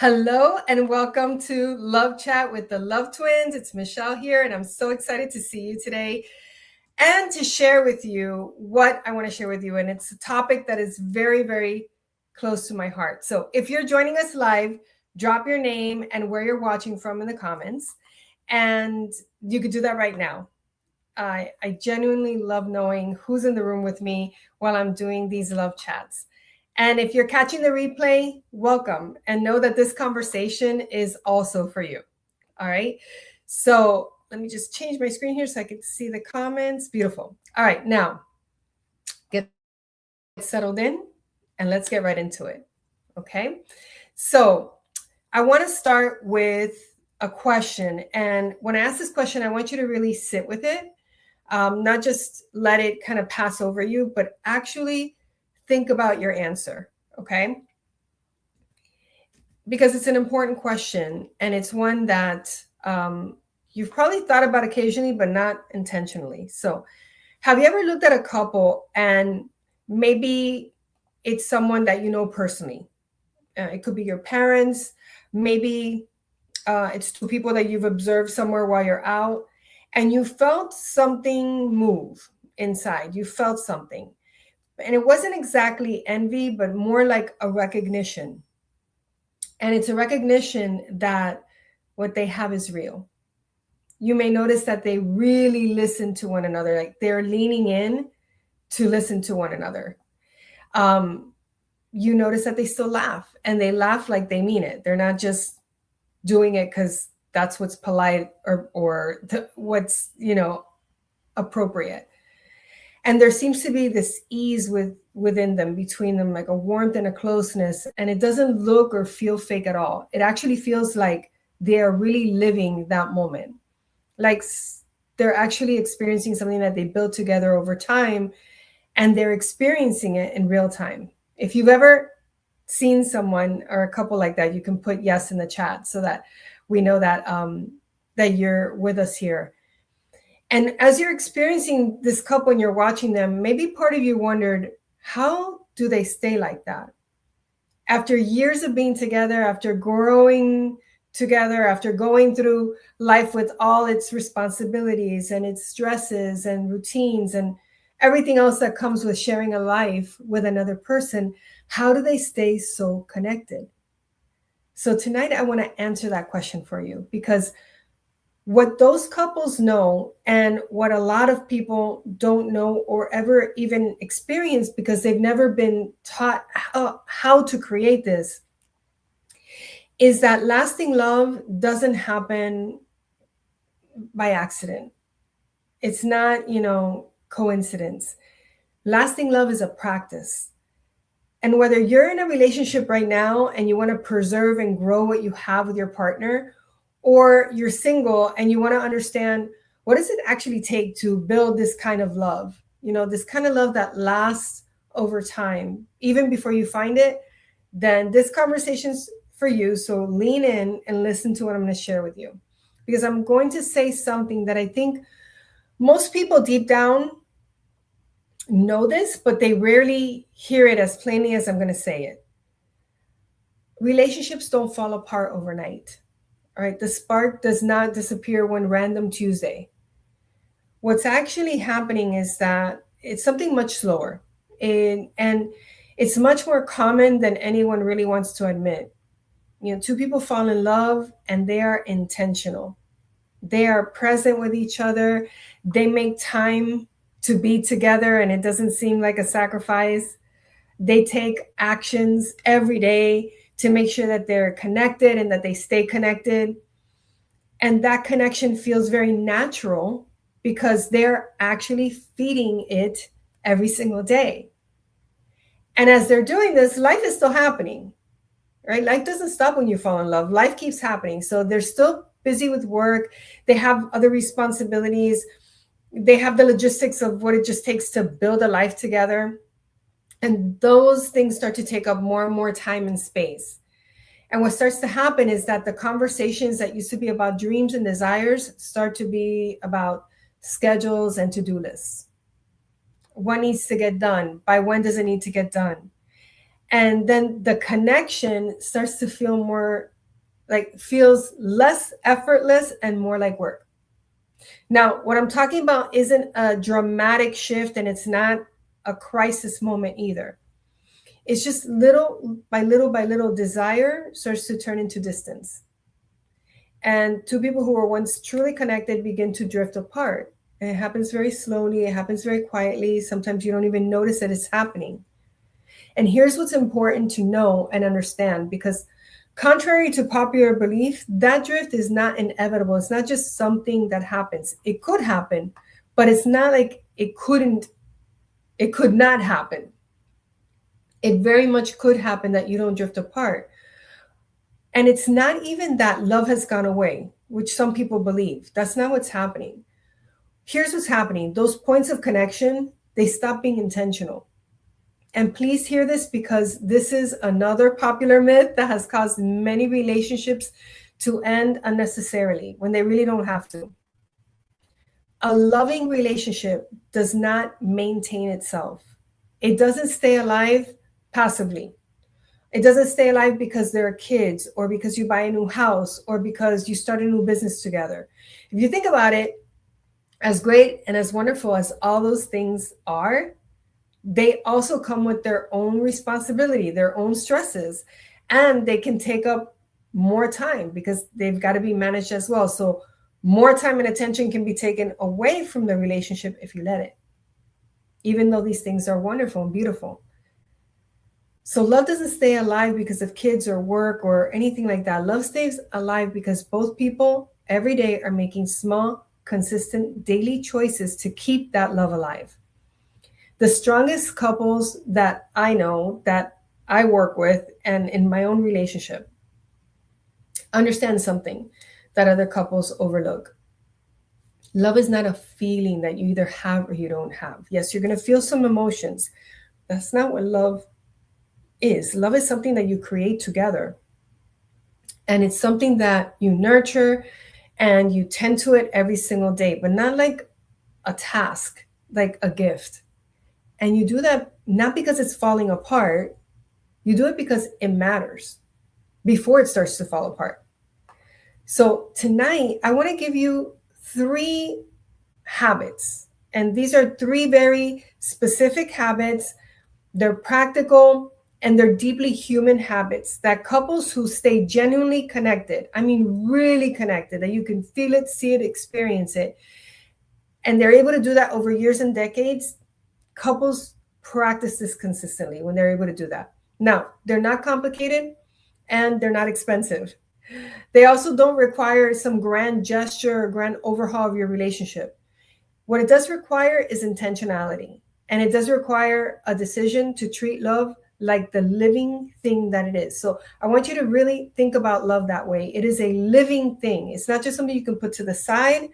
Hello and welcome to Love Chat with the Love Twins. It's Michelle here, and I'm so excited to see you today and to share with you what I want to share with you. And it's a topic that is very, very close to my heart. So if you're joining us live, drop your name and where you're watching from in the comments. And you could do that right now. I genuinely love knowing who's in the room with me while I'm doing these love chats. And if you're catching the replay, welcome and know that this conversation is also for you. All right. So let me just change my screen here so I can see the comments. Beautiful. All right. Now get settled in and let's get right into it. Okay. So I want to start with a question. And when I ask this question, I want you to really sit with it. Not just let it kind of pass over you, but actually think about your answer, okay? Because it's an important question, and it's one that you've probably thought about occasionally, but not intentionally. So, have you ever looked at a couple and maybe it's someone that you know personally? It could be your parents, maybe it's two people that you've observed somewhere while you're out, and you felt something move inside. You felt something. And it wasn't exactly envy, but more like a recognition. And it's a recognition that what they have is real. You may notice that they really listen to one another, like they're leaning in to listen to one another. You notice that they still laugh, and they laugh like they mean it. They're not just doing it because that's what's polite or what's appropriate. And there seems to be this ease within them, between them, like a warmth and a closeness, and it doesn't look or feel fake at all. It actually feels like they are really living that moment, like they're actually experiencing something that they built together over time, and they're experiencing it in real time. If you've ever seen someone or a couple like that, you can put yes in the chat so that we know that that you're with us here. And as you're experiencing this couple and you're watching them, maybe part of you wondered, how do they stay like that? After years of being together, after growing together, after going through life with all its responsibilities and its stresses and routines and everything else that comes with sharing a life with another person, how do they stay so connected? So tonight I want to answer that question for you, because what those couples know, and what a lot of people don't know or ever even experience because they've never been taught how to create this, is that lasting love doesn't happen by accident. It's not, coincidence. Lasting love is a practice. And whether you're in a relationship right now and you want to preserve and grow what you have with your partner, or you're single and you want to understand what does it actually take to build this kind of love, this kind of love that lasts over time, even before you find it, then this conversation's for you. So lean in and listen to what I'm going to share with you, because I'm going to say something that I think most people deep down know this, but they rarely hear it as plainly as I'm going to say it. Relationships don't fall apart overnight. All right, the spark does not disappear one random Tuesday. What's actually happening is that it's something much slower, and it's much more common than anyone really wants to admit. Two people fall in love and they are intentional. They are present with each other. They make time to be together, and it doesn't seem like a sacrifice. They take actions every day to make sure that they're connected and that they stay connected. And that connection feels very natural because they're actually feeding it every single day. And as they're doing this, life is still happening, right? Life doesn't stop when you fall in love. Life keeps happening. So they're still busy with work. They have other responsibilities. They have the logistics of what it just takes to build a life together. And those things start to take up more and more time and space. And what starts to happen is that the conversations that used to be about dreams and desires start to be about schedules and to-do lists. What needs to get done? By when does it need to get done? And then the connection starts to feel more like feels less effortless and more like work. Now, what I'm talking about isn't a dramatic shift, and it's not a crisis moment either. It's just little by little, desire starts to turn into distance. And two people who were once truly connected begin to drift apart. And it happens very slowly, it happens very quietly. Sometimes you don't even notice that it's happening. And here's what's important to know and understand, because contrary to popular belief, that drift is not inevitable. It's not just something that happens. It could happen, but it's not like it could not happen. It very much could happen that you don't drift apart. And it's not even that love has gone away, which some people believe. That's not what's happening. Here's what's happening. Those points of connection, they stop being intentional. And please hear this, because this is another popular myth that has caused many relationships to end unnecessarily when they really don't have to. A loving relationship does not maintain itself. It doesn't stay alive passively. It doesn't stay alive because there are kids, or because you buy a new house, or because you start a new business together. If you think about it, as great and as wonderful as all those things are, they also come with their own responsibility, their own stresses, and they can take up more time because they've got to be managed as well. So more time and attention can be taken away from the relationship if you let it, even though these things are wonderful and beautiful. So love doesn't stay alive because of kids or work or anything like that. Love stays alive because both people every day are making small, consistent daily choices to keep that love alive. The strongest couples that I know, that I work with, and in my own relationship, understand something that other couples overlook. Love is not a feeling that you either have or you don't have. Yes, you're going to feel some emotions. That's not what love is. Love is something that you create together. And it's something that you nurture and you tend to it every single day, but not like a task, like a gift. And you do that not because it's falling apart, you do it because it matters before it starts to fall apart. So tonight, I want to give you 3 habits. And these are 3 very specific habits. They're practical and they're deeply human habits that couples who stay genuinely connected, I mean, really connected, that you can feel it, see it, experience it, and they're able to do that over years and decades. Couples practice this consistently when they're able to do that. Now, they're not complicated and they're not expensive. They also don't require some grand gesture or grand overhaul of your relationship. What it does require is intentionality. And it does require a decision to treat love like the living thing that it is. So I want you to really think about love that way. It is a living thing. It's not just something you can put to the side.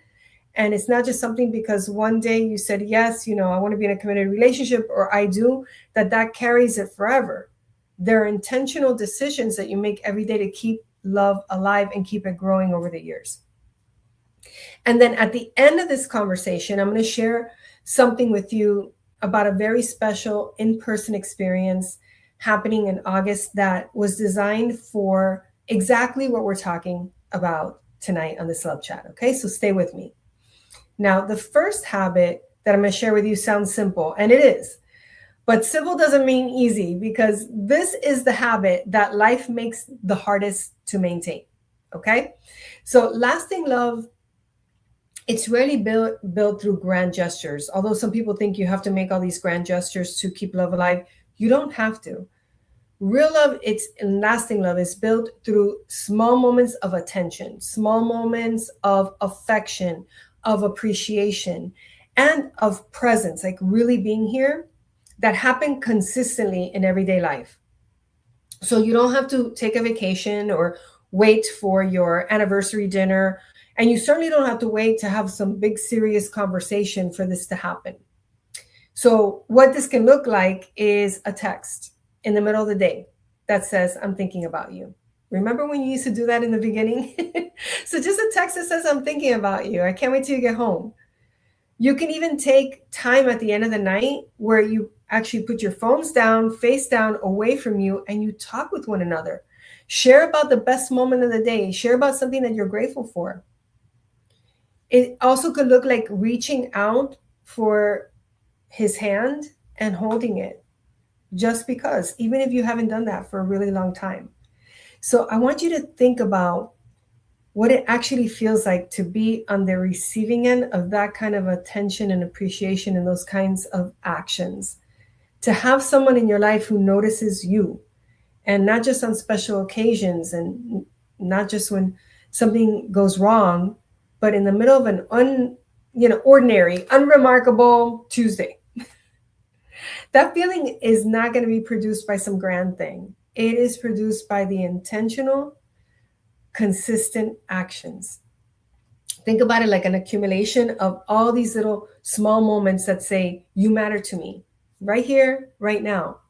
And it's not just something because one day you said, yes, I want to be in a committed relationship, or I do, that carries it forever. There are intentional decisions that you make every day to keep love alive and keep it growing over the years. And then at the end of this conversation, I'm going to share something with you about a very special in-person experience happening in August that was designed for exactly what we're talking about tonight on this Love Chat. Okay, so stay with me. Now, the first habit that I'm going to share with you sounds simple, and it is. But simple doesn't mean easy, because this is the habit that life makes the hardest to maintain. Okay? So lasting love, it's rarely built through grand gestures. Although some people think you have to make all these grand gestures to keep love alive, you don't have to. Real love, lasting love is built through small moments of attention, small moments of affection, of appreciation, and of presence, like really being here, that happen consistently in everyday life. So you don't have to take a vacation or wait for your anniversary dinner. And you certainly don't have to wait to have some big serious conversation for this to happen. So what this can look like is a text in the middle of the day that says, I'm thinking about you. Remember when you used to do that in the beginning? So just a text that says, I'm thinking about you. I can't wait till you get home. You can even take time at the end of the night where you actually put your phones down, face down, away from you, and you talk with one another. Share about the best moment of the day. Share about something that you're grateful for. It also could look like reaching out for his hand and holding it, just because, even if you haven't done that for a really long time. So I want you to think about what it actually feels like to be on the receiving end of that kind of attention and appreciation and those kinds of actions. To have someone in your life who notices you, and not just on special occasions and not just when something goes wrong, but in the middle of an ordinary, unremarkable Tuesday. That feeling is not going to be produced by some grand thing. It is produced by the intentional, consistent actions. Think about it like an accumulation of all these little small moments that say, you matter to me, right here, right now.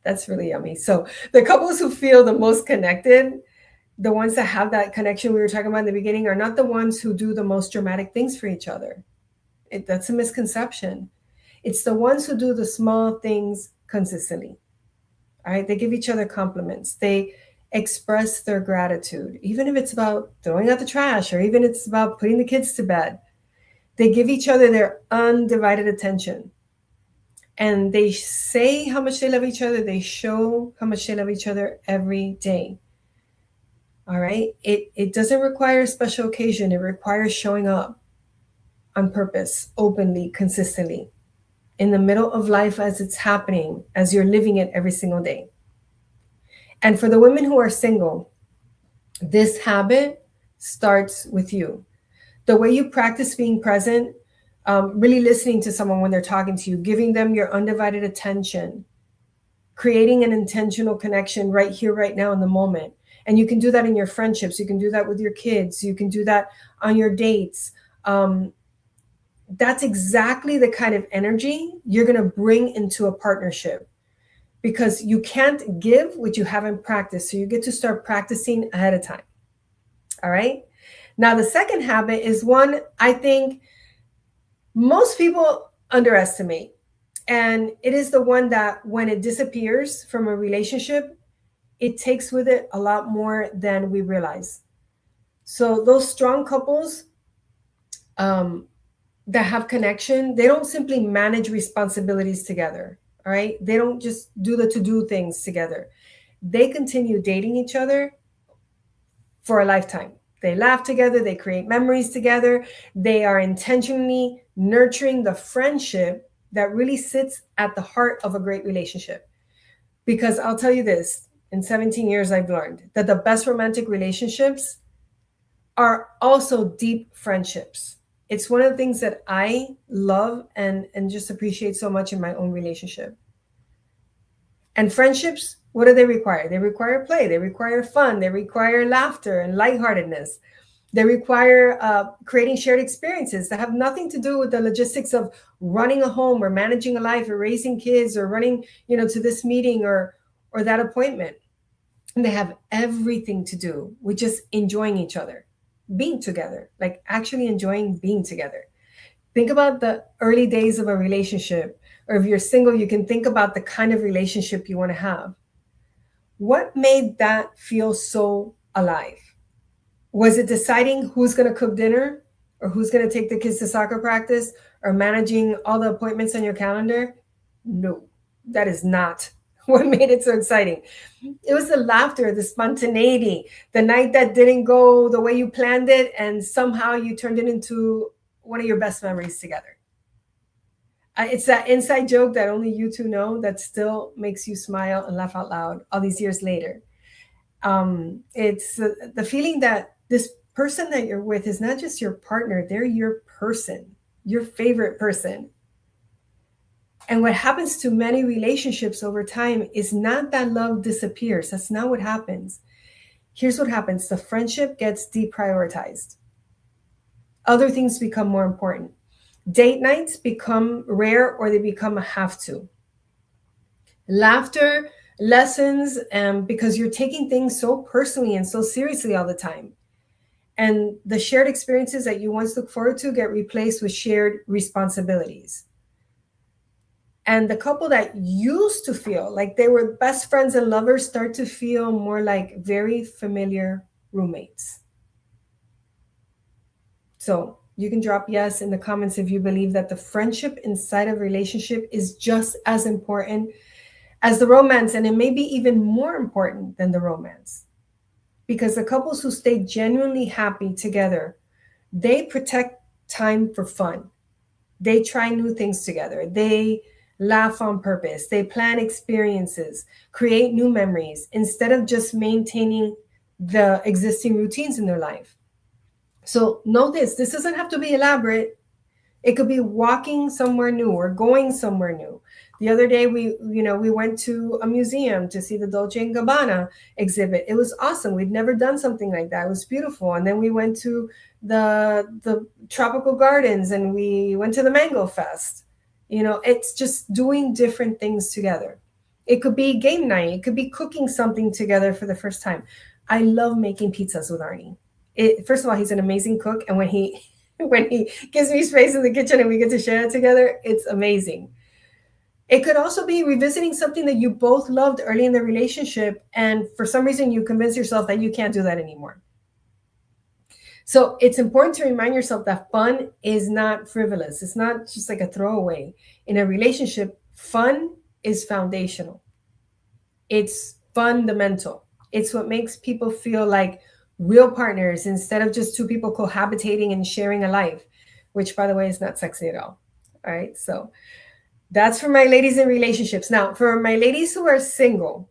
That's really yummy. So the couples who feel the most connected, the ones that have that connection we were talking about in the beginning, are not the ones who do the most dramatic things for each other. That's a misconception. It's the ones who do the small things consistently. All right. They give each other compliments. They express their gratitude, even if it's about throwing out the trash or even it's about putting the kids to bed. They give each other their undivided attention. And they say how much they love each other. They show how much they love each other every day. All right. It doesn't require a special occasion. It requires showing up on purpose, openly, consistently, in the middle of life as it's happening, as you're living it every single day. And for the women who are single, this habit starts with you. The way you practice being present, really listening to someone when they're talking to you, giving them your undivided attention, creating an intentional connection right here, right now in the moment. And you can do that in your friendships. You can do that with your kids. You can do that on your dates. That's exactly the kind of energy you're going to bring into a partnership, because you can't give what you haven't practiced. So you get to start practicing ahead of time. All right. Now, the second habit is one I think most people underestimate. And it is the one that when it disappears from a relationship, it takes with it a lot more than we realize. So those strong couples that have connection, they don't simply manage responsibilities together. All right. They don't just do the to-do things together. They continue dating each other for a lifetime. They laugh together. They create memories together. They are intentionally nurturing the friendship that really sits at the heart of a great relationship. Because I'll tell you this, in 17 years, I've learned that the best romantic relationships are also deep friendships. It's one of the things that I love and just appreciate so much in my own relationship. And friendships, what do they require? They require play. They require fun. They require laughter and lightheartedness. They require creating shared experiences that have nothing to do with the logistics of running a home or managing a life or raising kids or running, to this meeting or that appointment. And they have everything to do with just enjoying each other, being together, like actually enjoying being together. Think about the early days of a relationship, or if you're single, you can think about the kind of relationship you want to have. What made that feel so alive? Was it deciding who's going to cook dinner or who's going to take the kids to soccer practice or managing all the appointments on your calendar? No, that is not what made it so exciting. It was the laughter, the spontaneity, the night that didn't go the way you planned it, and somehow you turned it into one of your best memories together. It's that inside joke that only you two know that still makes you smile and laugh out loud all these years later. It's the feeling that this person that you're with is not just your partner, they're your person, your favorite person. And what happens to many relationships over time is not that love disappears. That's not what happens. Here's what happens. The friendship gets deprioritized. Other things become more important. Date nights become rare, or they become a have to. Laughter lessens because you're taking things so personally and so seriously all the time. And the shared experiences that you once looked forward to get replaced with shared responsibilities. And the couple that used to feel like they were best friends and lovers start to feel more like very familiar roommates. So you can drop yes in the comments if you believe that the friendship inside of a relationship is just as important as the romance, and it may be even more important than the romance. Because the couples who stay genuinely happy together, they protect time for fun. They try new things together. They laugh on purpose. They plan experiences, create new memories instead of just maintaining the existing routines in their life. So know this doesn't have to be elaborate. It could be walking somewhere new or going somewhere new. The other day we went to a museum to see the Dolce and Gabbana exhibit. It was awesome. We'd never done something like that. It was beautiful. And then we went to the tropical gardens and we went to the Mango Fest. It's just doing different things together. It could be game night. It could be cooking something together for the first time. I love making pizzas with Arnie. First of all, he's an amazing cook, and when he gives me space in the kitchen and we get to share it together, it's amazing. It could also be revisiting something that you both loved early in the relationship, and for some reason you convince yourself that you can't do that anymore. So it's important to remind yourself that fun is not frivolous. It's not just like a throwaway. In a relationship, fun is foundational. It's fundamental. It's what makes people feel like real partners instead of just two people cohabitating and sharing a life, which, by the way, is not sexy at all. All right. So that's for my ladies in relationships. Now, for my ladies who are single,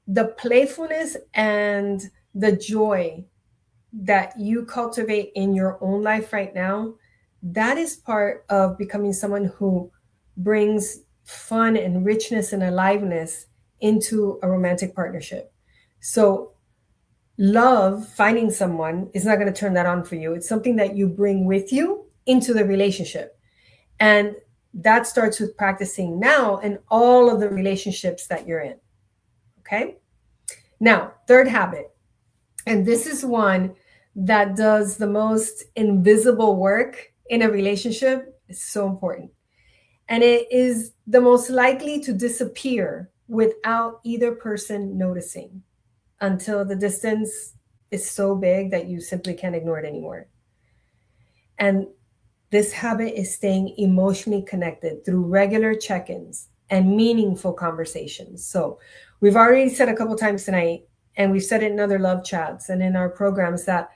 the playfulness and the joy that you cultivate in your own life right now, that is part of becoming someone who brings fun and richness and aliveness into a romantic partnership. So love, finding someone, is not going to turn that on for you. It's something that you bring with you into the relationship. And that starts with practicing now in all of the relationships that you're in. Okay. Now, third habit. And this is one that does the most invisible work in a relationship. It's so important. And it is the most likely to disappear without either person noticing until the distance is so big that you simply can't ignore it anymore. And this habit is staying emotionally connected through regular check-ins and meaningful conversations. So we've already said a couple times tonight, and we've said it in other love chats and in our programs, that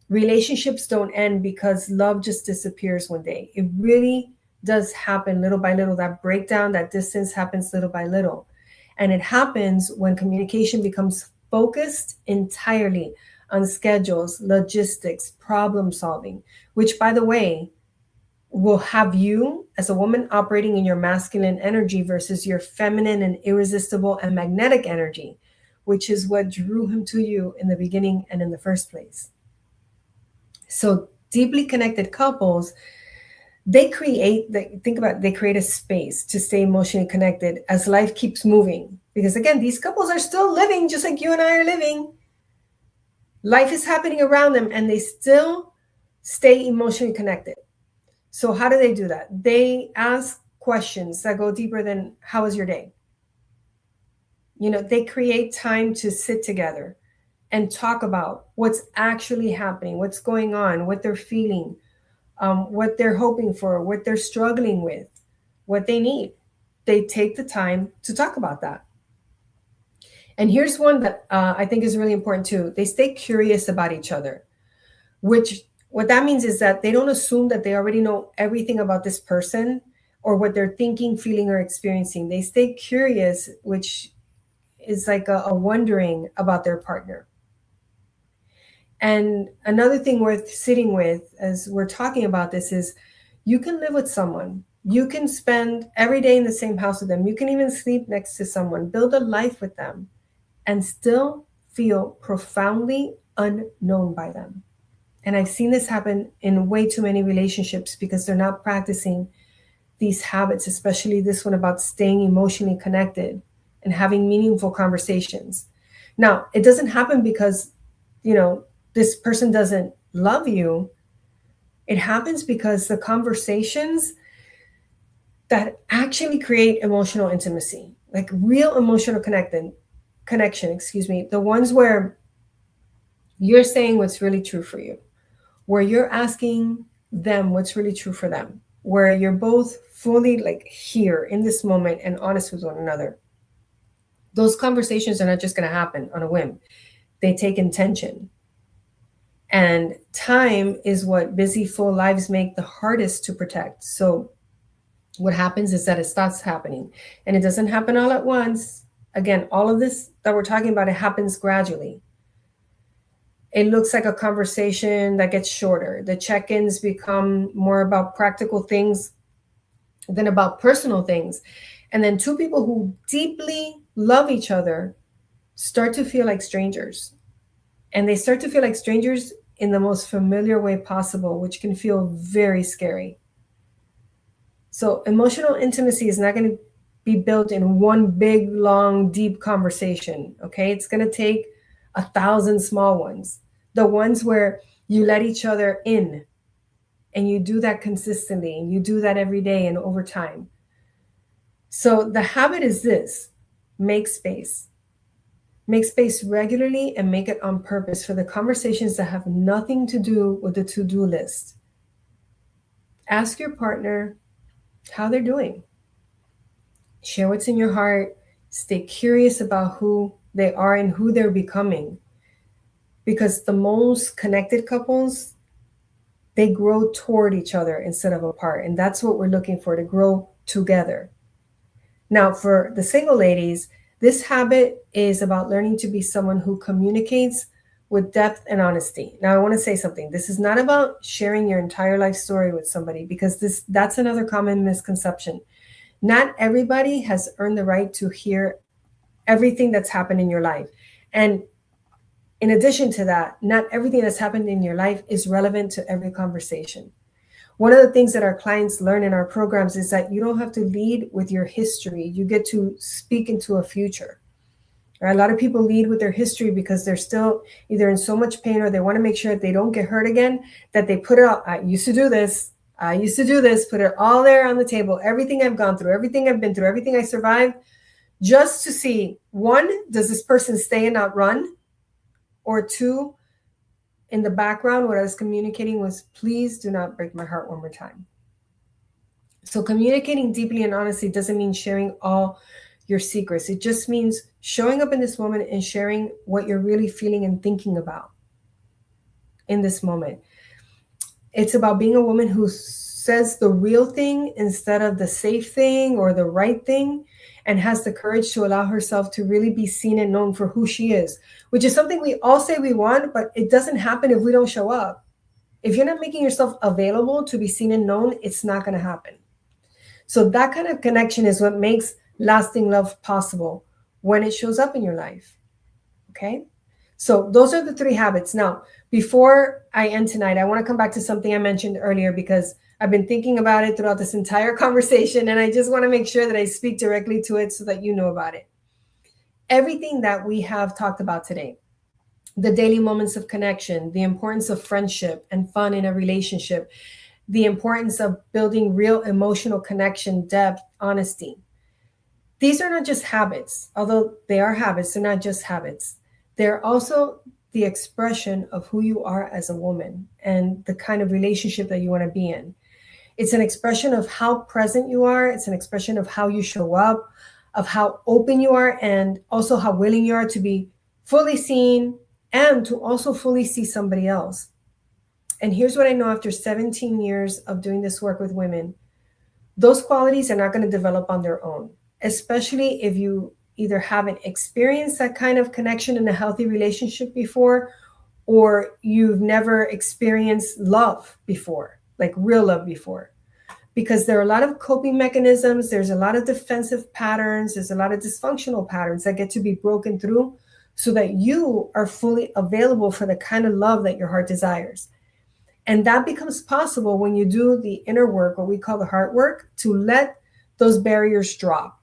relationships don't end because love just disappears one day. It really does happen little by little. That breakdown, that distance happens little by little. And it happens when communication becomes focused entirely on schedules, logistics, problem solving, which, by the way, will have you as a woman operating in your masculine energy versus your feminine and irresistible and magnetic energy, which is what drew him to you in the beginning and in the first place. So deeply connected couples, they create a space to stay emotionally connected as life keeps moving. Because again, these couples are still living just like you and I are living. Life is happening around them and they still stay emotionally connected. So how do they do that? They ask questions that go deeper than how was your day? They create time to sit together and talk about what's actually happening, what's going on, what they're feeling, what they're hoping for, what they're struggling with, what they need. They take the time to talk about that. And here's one that I think is really important too. They stay curious about each other, which what that means is that they don't assume that they already know everything about this person or what they're thinking, feeling, or experiencing. They stay curious, which is like a wondering about their partner. And another thing worth sitting with as we're talking about this is you can live with someone. You can spend every day in the same house with them. You can even sleep next to someone, build a life with them, and still feel profoundly unknown by them. And I've seen this happen in way too many relationships because they're not practicing these habits, especially this one about staying emotionally connected and having meaningful conversations. Now, it doesn't happen because, this person doesn't love you. It happens because the conversations that actually create emotional intimacy, like real emotional connection, excuse me, the ones where you're saying what's really true for you, where you're asking them what's really true for them, where you're both fully like here in this moment and honest with one another. Those conversations are not just going to happen on a whim. They take intention. And time is what busy, full lives make the hardest to protect. So what happens is that it starts happening, and it doesn't happen all at once. Again, all of this that we're talking about, it happens gradually. It looks like a conversation that gets shorter. The check-ins become more about practical things than about personal things. And then two people who deeply love each other start to feel like strangers. And they start to feel like strangers in the most familiar way possible, which can feel very scary. So emotional intimacy is not going to be built in one big, long, deep conversation. Okay. It's going to take 1,000 small ones, the ones where you let each other in, and you do that consistently, and you do that every day and over time. So the habit is this: make space. Make space regularly and make it on purpose for the conversations that have nothing to do with the to-do list. Ask your partner how they're doing. Share what's in your heart. Stay curious about who they are and who they're becoming. Because the most connected couples, they grow toward each other instead of apart. And that's what we're looking for, to grow together. Now, for the single ladies, this habit is about learning to be someone who communicates with depth and honesty. Now, I want to say something. This is not about sharing your entire life story with somebody, because that's another common misconception. Not everybody has earned the right to hear everything that's happened in your life. And in addition to that, not everything that's happened in your life is relevant to every conversation. One of the things that our clients learn in our programs is that you don't have to lead with your history. You get to speak into a future. Right? A lot of people lead with their history because they're still either in so much pain, or they want to make sure that they don't get hurt again, that they put it out. I used to do this. I used to do this, put it all there on the table, everything I've gone through, everything I've been through, everything I survived, just to see, one, does this person stay and not run? Or two, in the background, what I was communicating was, please do not break my heart one more time. So communicating deeply and honestly doesn't mean sharing all your secrets. It just means showing up in this moment and sharing what you're really feeling and thinking about in this moment. It's about being a woman who says the real thing instead of the safe thing or the right thing, and has the courage to allow herself to really be seen and known for who she is, which is something we all say we want, but it doesn't happen if we don't show up. If you're not making yourself available to be seen and known, it's not going to happen. So that kind of connection is what makes lasting love possible when it shows up in your life. Okay? So those are the 3 habits. Now, before I end tonight, I want to come back to something I mentioned earlier, because I've been thinking about it throughout this entire conversation, and I just want to make sure that I speak directly to it so that you know about it. Everything that we have talked about today, the daily moments of connection, the importance of friendship and fun in a relationship, the importance of building real emotional connection, depth, honesty. These are not just habits, although they are habits, they're not just habits. They're also the expression of who you are as a woman and the kind of relationship that you want to be in. It's an expression of how present you are. It's an expression of how you show up, of how open you are, and also how willing you are to be fully seen and to also fully see somebody else. And here's what I know after 17 years of doing this work with women: those qualities are not going to develop on their own, especially if you either haven't experienced that kind of connection in a healthy relationship before, or you've never experienced love before, like real love before. Because there are a lot of coping mechanisms, there's a lot of defensive patterns, there's a lot of dysfunctional patterns that get to be broken through so that you are fully available for the kind of love that your heart desires. And that becomes possible when you do the inner work, what we call the heart work, to let those barriers drop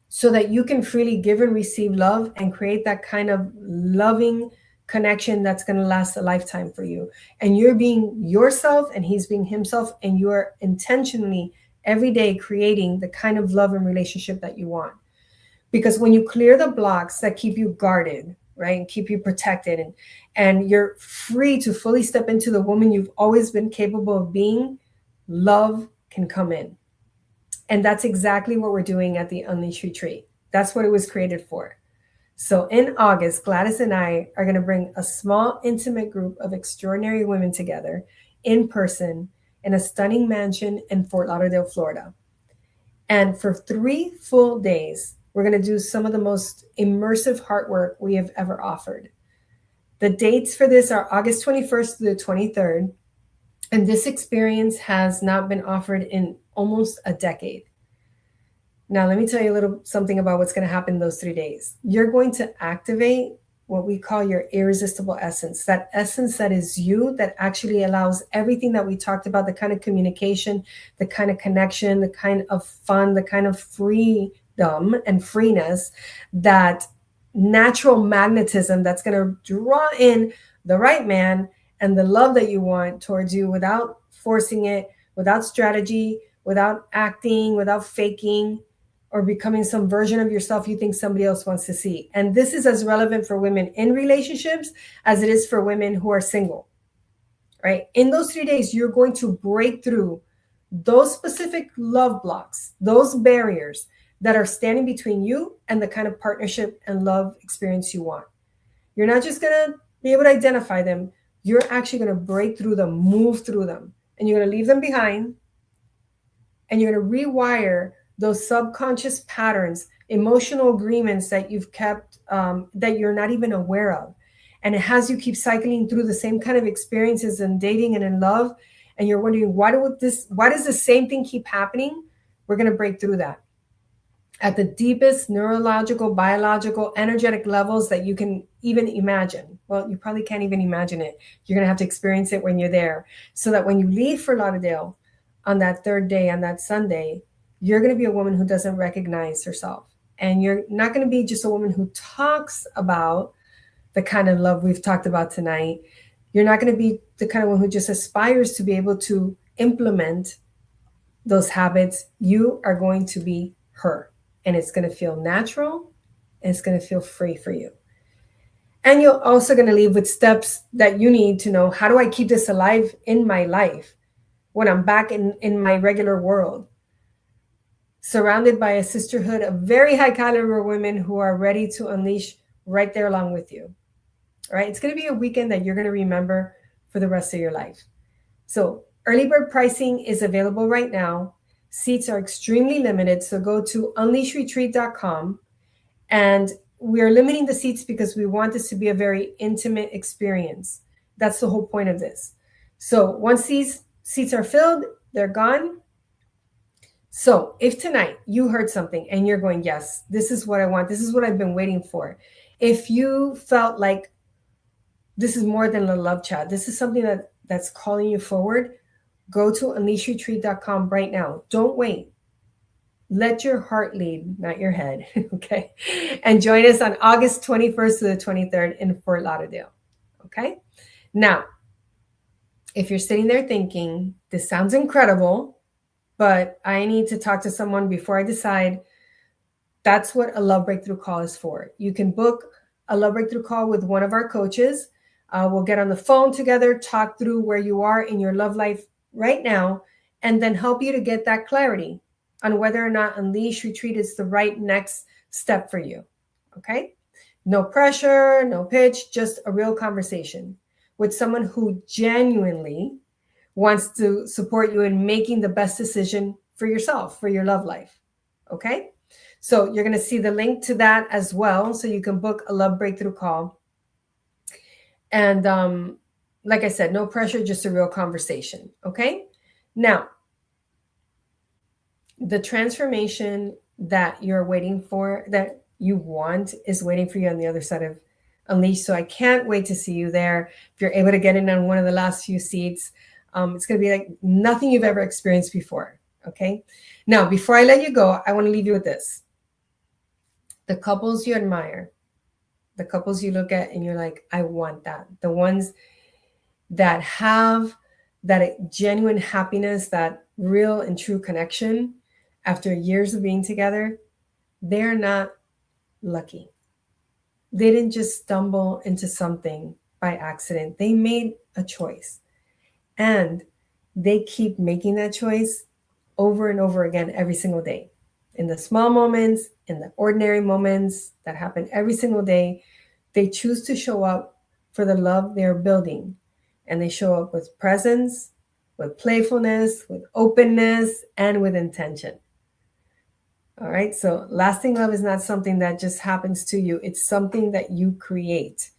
so that you can freely give and receive love and create that kind of loving connection that's going to last a lifetime for you. And you're being yourself and he's being himself, and you're intentionally every day creating the kind of love and relationship that you want. Because when you clear the blocks that keep you guarded, right, and keep you protected, and you're free to fully step into the woman you've always been capable of being, love can come in. And that's exactly what we're doing at the Unleash Retreat. That's what it was created for. So in August, Gladys and I are going to bring a small, intimate group of extraordinary women together in person in a stunning mansion in Fort Lauderdale, Florida. And for 3 full days, we're going to do some of the most immersive heart work we have ever offered. The dates for this are August 21st to the 23rd. And this experience has not been offered in almost a decade. Now, let me tell you a little something about what's going to happen those 3 days. You're going to activate what we call your irresistible essence, that essence that is you, that actually allows everything that we talked about, the kind of communication, the kind of connection, the kind of fun, the kind of freedom and freeness, that natural magnetism that's going to draw in the right man and the love that you want towards you without forcing it, without strategy, without acting, without faking, or becoming some version of yourself you think somebody else wants to see. And this is as relevant for women in relationships as it is for women who are single, right? In those 3 days, you're going to break through those specific love blocks, those barriers that are standing between you and the kind of partnership and love experience you want. You're not just going to be able to identify them. You're actually going to break through them, move through them, and you're going to leave them behind. And you're going to rewire those subconscious patterns, emotional agreements that you've kept, that you're not even aware of. And it has you keep cycling through the same kind of experiences in dating and in love. And you're wondering, why does the same thing keep happening? We're going to break through that at the deepest neurological, biological, energetic levels that you can even imagine. Well, you probably can't even imagine it. You're going to have to experience it when you're there, so that when you leave for Lauderdale on that 3rd day, on that Sunday, you're going to be a woman who doesn't recognize herself. And you're not going to be just a woman who talks about the kind of love we've talked about tonight. You're not going to be the kind of one who just aspires to be able to implement those habits. You are going to be her. And it's going to feel natural, and it's going to feel free for you. And you're also going to leave with steps that you need to know, how do I keep this alive in my life when I'm back in my regular world, surrounded by a sisterhood of very high caliber women who are ready to unleash right there along with you. All right. It's going to be a weekend that you're going to remember for the rest of your life. So early bird pricing is available right now. Seats are extremely limited. So go to unleashretreat.com, and we are limiting the seats because we want this to be a very intimate experience. That's the whole point of this. So once these seats are filled, they're gone. So if tonight you heard something and you're going, yes, this is what I want, this is what I've been waiting for. If you felt like this is more than a love chat, this is something that's calling you forward, go to unleashretreat.com right now. Don't wait. Let your heart lead, not your head. Okay. And join us on August 21st to the 23rd in Fort Lauderdale. Okay. Now, if you're sitting there thinking, this sounds incredible, but I need to talk to someone before I decide, that's what a Love Breakthrough Call is for. You can book a Love Breakthrough Call with one of our coaches. We'll get on the phone together, talk through where you are in your love life right now, and then help you to get that clarity on whether or not Unleash Retreat is the right next step for you. Okay? No pressure, no pitch, just a real conversation with someone who genuinely wants to support you in making the best decision for yourself, for your love life. Okay? So you're going to see the link to that as well. So you can book a Love Breakthrough Call. And like I said, no pressure, just a real conversation. Okay? Now, the transformation that you're waiting for, that you want, is waiting for you on the other side of Unleash. So I can't wait to see you there. If you're able to get in on one of the last few seats, it's going to be like nothing you've ever experienced before. Okay? Now, before I let you go, I want to leave you with this. The couples you admire, the couples you look at and you're like, I want that. The ones that have that genuine happiness, that real and true connection after years of being together, they're not lucky. They didn't just stumble into something by accident. They made a choice. And they keep making that choice over and over again every single day. In the small moments, in the ordinary moments that happen every single day, they choose to show up for the love they're building. And they show up with presence, with playfulness, with openness, and with intention. All right. So lasting love is not something that just happens to you. It's something that you create.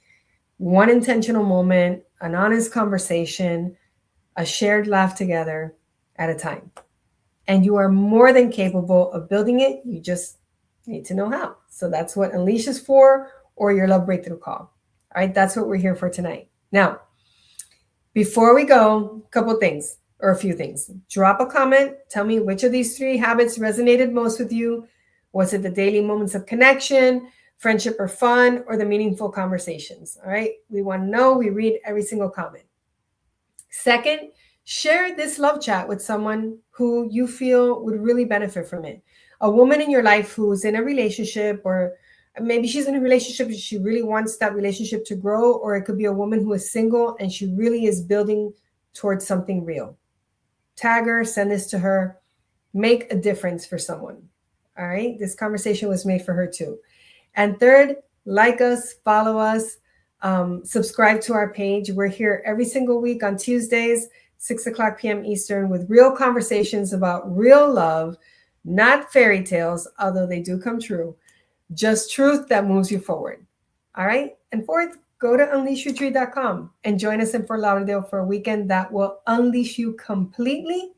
One intentional moment, an honest conversation, a shared laugh together at a time. And you are more than capable of building it. You just need to know how. So that's what Unleash is for, or your Love Breakthrough Call. All right. That's what we're here for tonight. Now, before we go, a couple things. Or a few things. Drop a comment. Tell me which of these 3 habits resonated most with you. Was it the daily moments of connection, friendship or fun, or the meaningful conversations? All right. We want to know. We read every single comment. Second, share this love chat with someone who you feel would really benefit from it. A woman in your life who's in a relationship, or maybe she's in a relationship and she really wants that relationship to grow, or it could be a woman who is single and she really is building towards something real. Tag her, send this to her, make a difference for someone. All right. This conversation was made for her too. And third, like us, follow us, subscribe to our page. We're here every single week on Tuesdays, 6:00 p.m. Eastern, with real conversations about real love, not fairy tales, although they do come true, just truth that moves you forward. All right. And fourth, go to unleashyourtree.com and join us in Fort Lauderdale for a weekend that will unleash you completely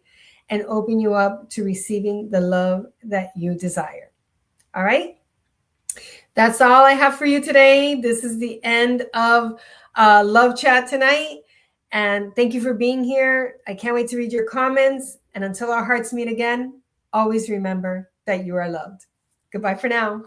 and open you up to receiving the love that you desire. All right. That's all I have for you today. This is the end of Love Chat tonight. And thank you for being here. I can't wait to read your comments. And until our hearts meet again, always remember that you are loved. Goodbye for now.